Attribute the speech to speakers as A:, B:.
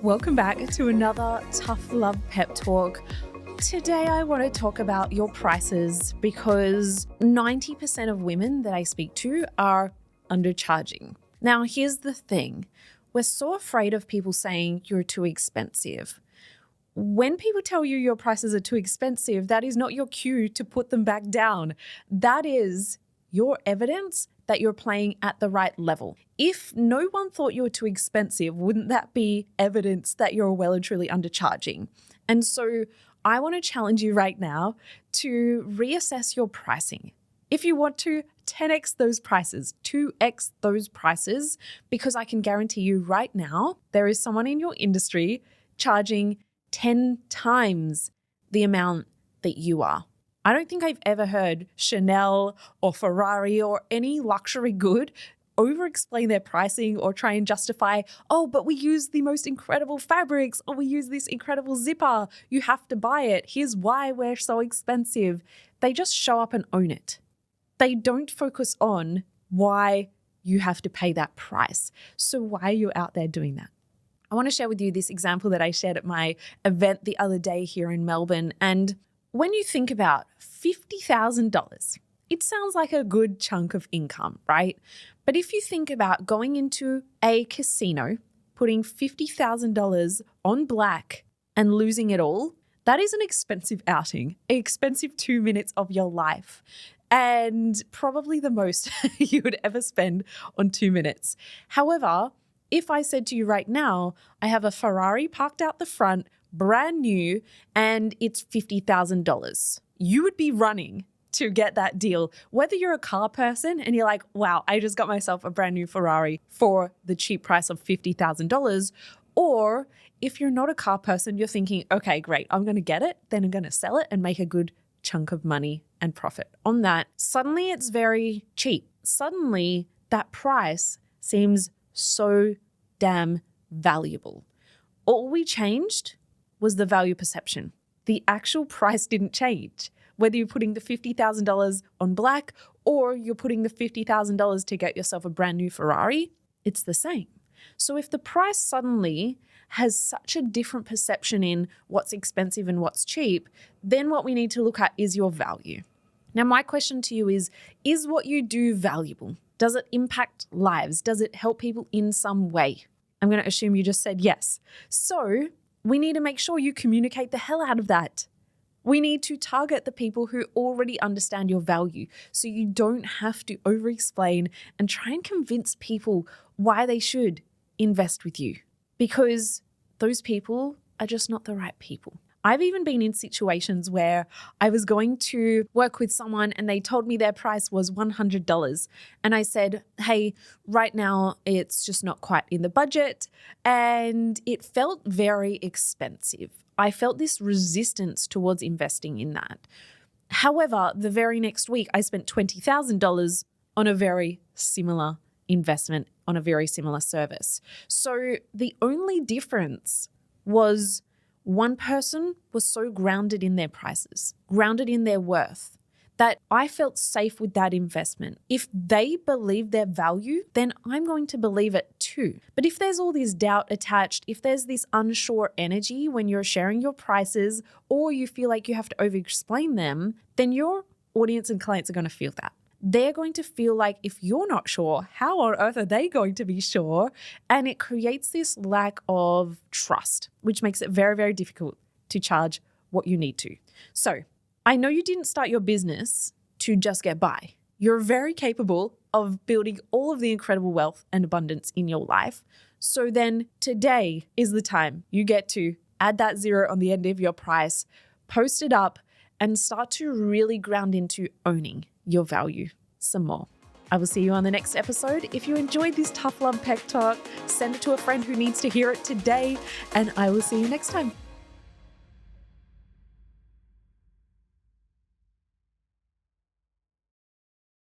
A: Welcome back to another Tough Love Pep Talk. Today I want to talk about your prices because 90% of women that I speak to are undercharging. Now, here's the thing. We're so afraid of people saying you're too expensive. When people tell you your prices are too expensive, that is not your cue to put them back down. That is your evidence that you're playing at the right level. If no one thought you were too expensive, wouldn't that be evidence that you're well and truly undercharging? And so I want to challenge you right now to reassess your pricing. If you want to 10x those prices, 2x those prices, because I can guarantee you right now, there is someone in your industry charging 10 times the amount that you are. I don't think I've ever heard Chanel or Ferrari or any luxury good over-explain their pricing or try and justify, oh, but we use the most incredible fabrics, or we use this incredible zipper. You have to buy it. Here's why we're so expensive. They just show up and own it. They don't focus on why you have to pay that price. So why are you out there doing that? I want to share with you this example that I shared at my event the other day here in Melbourne. And when you think about $50,000, it sounds like a good chunk of income, right? But if you think about going into a casino, putting $50,000 on black and losing it all, that is an expensive outing, an expensive 2 minutes of your life, and probably the most you would ever spend on 2 minutes. However, if I said to you right now, I have a Ferrari parked out the front, brand new, and it's $50,000, you would be running to get that deal. Whether you're a car person and you're like, wow, I just got myself a brand new Ferrari for the cheap price of $50,000, or if you're not a car person, you're thinking, okay, great, I'm going to get it, then I'm going to sell it and make a good chunk of money and profit on that. Suddenly it's very cheap. Suddenly that price seems so damn valuable. All we changed was the value perception. The actual price didn't change. Whether you're putting the $50,000 on black or you're putting the $50,000 to get yourself a brand new Ferrari, it's the same. So if the price suddenly has such a different perception in what's expensive and what's cheap, then what we need to look at is your value. Now, my question to you is what you do valuable? Does it impact lives? Does it help people in some way? I'm going to assume you just said yes. So we need to make sure you communicate the hell out of that. We need to target the people who already understand your value so you don't have to over-explain and try and convince people why they should invest with you, because those people are just not the right people. I've even been in situations where I was going to work with someone and they told me their price was $100. And I said, hey, right now it's just not quite in the budget. And it felt very expensive. I felt this resistance towards investing in that. However, the very next week, I spent $20,000 on a very similar investment, on a very similar service. So the only difference was one person was so grounded in their prices, grounded in their worth, that I felt safe with that investment. If they believe their value, then I'm going to believe it too. But if there's all this doubt attached, if there's this unsure energy when you're sharing your prices, or you feel like you have to over-explain them, then your audience and clients are going to feel that. They're going to feel like if you're not sure, how on earth are they going to be sure? And it creates this lack of trust, which makes it very, very difficult to charge what you need to. So I know you didn't start your business to just get by. You're very capable of building all of the incredible wealth and abundance in your life. So then today is the time you get to add that zero on the end of your price, post it up, and start to really ground into owning your value some more. I will see you on the next episode. If you enjoyed this Tough Love Pep Talk, send it to a friend who needs to hear it today, and I will see you next time.